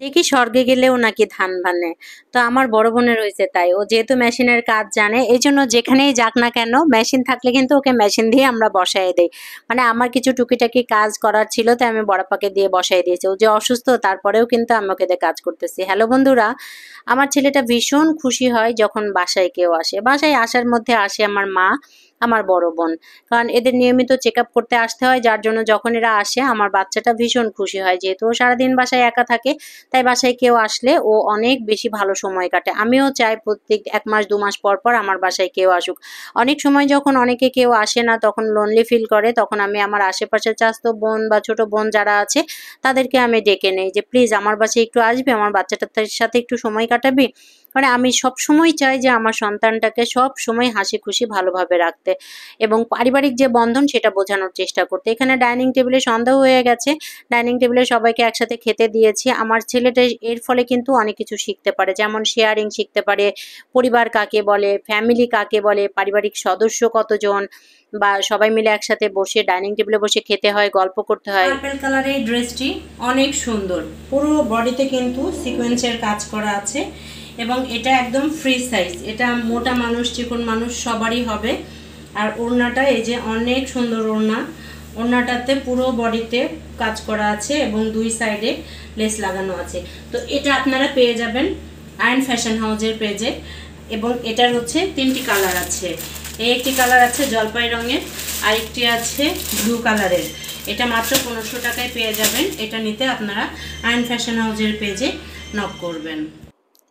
দেখি স্বর্গে গেলেও নাকি ধান ভানে। তো আমার বড় বোনের হয়েছে তাই, ও যেহেতু মেশিনের কাজ জানে এই জন্য যেখানেই যাক না কেন মেশিন থাকলে কিন্তু ওকে মেশিন দিয়ে আমরা বসাই দেই। মানে আমার কিছু টুকিটাকি কাজ করার ছিল তাই আমি বড়াপাকে দিয়ে বসাই দিয়েছি। ও যে অসুস্থ তারপরেও কিন্তু আমি ওকে দিয়ে কাজ করতেছি। হ্যালো বন্ধুরা, আমার ছেলেটা ভীষণ খুশি হয় যখন বাসায় কেউ আসে। বাসায় আসার মধ্যে আসে আমার মা, আমার বড় বোন। কারণ এদের নিয়মিত চেক আপ করতে আসতে হয়, যার জন্য যখন এরা আসে আমার বাচ্চাটা ভীষণ খুশি হয়। যেহেতু ও সারাদিন বাসায় একা থাকে তাই বাসায় কেউ আসলে ও অনেক বেশি ভালো সময় কাটে। আমিও চাই প্রত্যেক ১ মাস ২ মাস পর পর আমার বাসায় কেউ আসুক। অনেক সময় যখন অনেকে কেউ আসে না তখন লোনলি ফিল করে, তখন আমি আমার আশেপাশের চাচাতো বোন বা ছোট বোন যারা আছে তাদেরকে আমি ডেকে নেই যে প্লিজ আমার বাসায় একটু আসবি, আমার বাচ্চাটার সাথে একটু সময় কাটাবি। মানে আমি সবসময় চাই যে আমার সন্তানটাকে সবসময় হাসি খুশি ভালোভাবে রাখতে এবং পারিবারিক যে বন্ধন সেটা বোঝানোর চেষ্টা করতে। এখানে ডাইনিং টেবিলে সন্ধ্যা হয়ে গেছে, ডাইনিং টেবিলে সবাইকে একসাথে খেতে দিয়েছি। আমার ছেলেটা এর ফলে কিন্তু অনেক কিছু শিখতে পারে, যেমন শেয়ারিং শিখতে পারে, পরিবার কাকে বলে, ফ্যামিলি কাকে বলে, পারিবারিক সদস্য কতজন, বা সবাই মিলে একসাথে বসে ডাইনিং টেবিলে বসে খেতে হয়, গল্প করতে হয়। পার্পল কালারের এই ড্রেসটি অনেক সুন্দর, পুরো বডিতে কিন্তু সিকোয়েন্সের কাজ করা আছে এবং এটা একদম ফ্রি সাইজ। এটা মোটা মানুষ চিকন মানুষ সবারই হবে। আর ওড়নাটা এই যে অনেক সুন্দর ওড়না, ওড়নাটাতে পুরো বডিতে কাজ করা আছে এবং 2 সাইডে লেস লাগানো আছে। তো এটা আপনারা পেয়ে যাবেন আয়ন ফ্যাশন হাউসের পেজে এবং এটার হচ্ছে 3টি কালার আছে। এই একটি কালার আছে জলপাই রঙের, আরেকটি আছে ব্লু কালারের। এটা মাত্র 1500 টাকায় পেয়ে যাবেন। এটা নিতে আপনারা আয়ন ফ্যাশন হাউসের পেজে নক করবেন।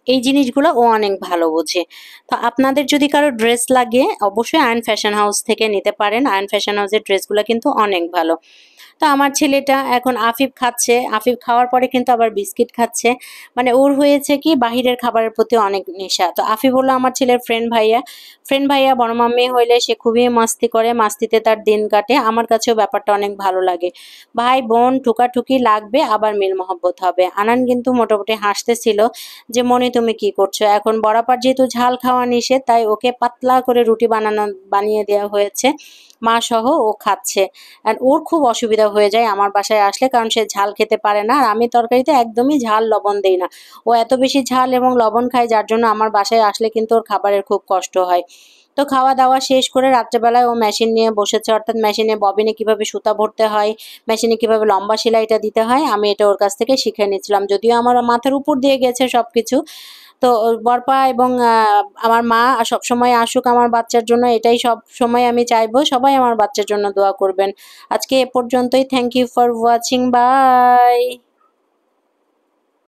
এই জিনিসগুলো ও অনেক ভালো বোঝে। তো আপনাদের যদি কারো ড্রেস লাগে অবশ্যই আয়ন ফ্যাশন হাউস থেকে নিতে পারেন। আয়ন ফ্যাশন হাউসের ড্রেসগুলো কিন্তু অনেক ভালো। তো আমার ছেলেটা এখন আফিফ খাচ্ছে, আফিফ খাওয়ার পরে কিন্তু আবার বিস্কিট খাচ্ছে। মানে ওর হয়েছে কি বাহিরের খাবারের প্রতি অনেক নেশা। তো আফিফ হলো আমার ছেলের ফ্রেন্ড ভাইয়া। ফ্রেন্ড ভাইয়া বড় মাম্মি হইলে সে খুবই মাস্তি করে, মাস্তিতে তার দিন কাটে। আমার কাছেও ব্যাপারটা অনেক ভালো লাগে। ভাই বোন ঠুকাঠুকি লাগবে আবার মিল মহব্বত হবে। আনান কিন্তু মোটামুটি হাসতেছিল যে মনি তুমি কি করছো। এখন বরাবর যেহেতু ঝাল খাওয়া নিষেধ তাই ওকে পাতলা করে রুটি বানিয়ে দেওয়া হয়েছে, মা সহ ও খাচ্ছে। আর ওর খুব অসুবিধা হয়ে যায় আমার বাসায় আসলে, কারণ সে ঝাল খেতে পারে না আর আমি তরকারিতে একদমই ঝাল লবণ দেই না। ও এত বেশি ঝাল এবং লবণ খায় যার জন্য আমার বাসায় আসলে কিন্তু ওর খাবারের খুব কষ্ট হয়। তো খাওয়া দাওয়া শেষ করে রাত্রেবেলায় ও মেশিন নিয়ে বসেছে, অর্থাৎ মেশিনে ববিনে কিভাবে সুতা ভরতে হয়, মেশিনে কিভাবে লম্বা সেলাইটা দিতে হয় আমি এটা ওর কাছ থেকে শিখে নিচ্ছিলাম। যদিও আমার মাথার উপর দিয়ে গেছে সবকিছু। তো বরপা এবং আমার মা সবসময় আসুক আমার বাচ্চার জন্য, এটাই সব সময় আমি চাইবো। সবাই আমার বাচ্চার জন্য দোয়া করবেন। আজকে এ পর্যন্তই। Thank you for watching. By.